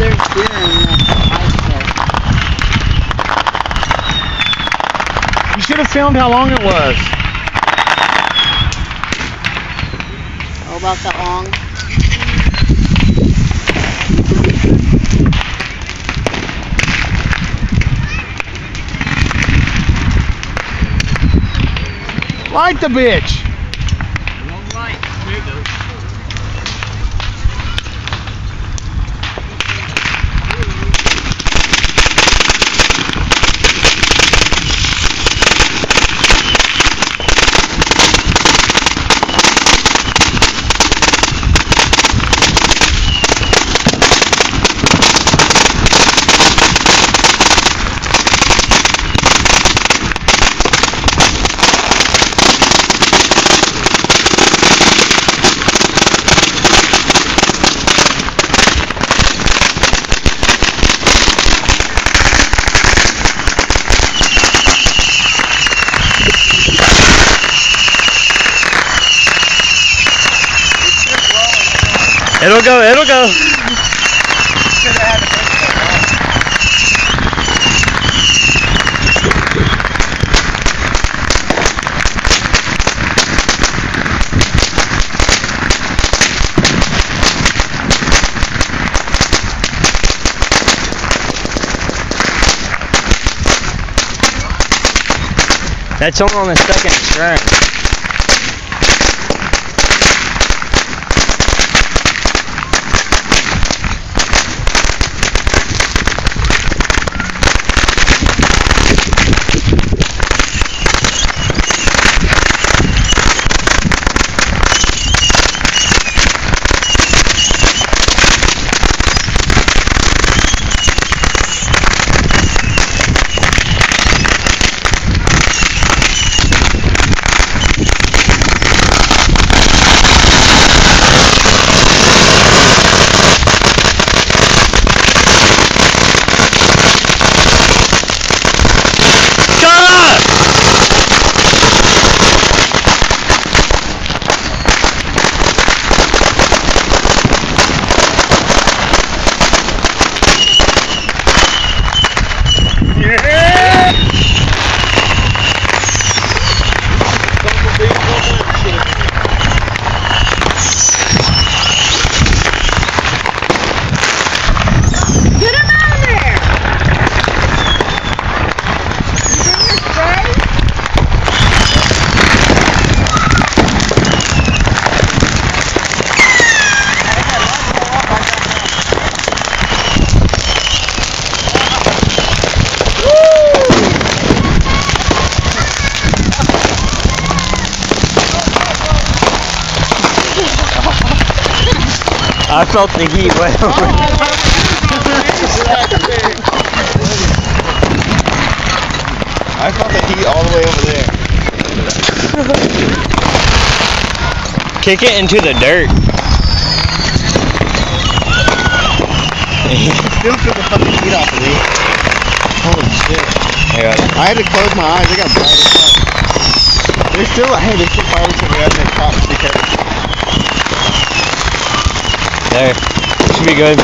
there's deer in the ice there. You should have filmed how long it was. Oh, about that long? Light the bitch. Long light. There it goes. It'll go, it'll go. That's only on the second string. I felt the heat way over. I felt the heat all the way over there. Kick it into the dirt. Still feel the fucking heat off of me. Holy shit. I had to close my eyes, they got bright as fuck. There's still, hey, there's still fires over there that pops because... There. Should be good.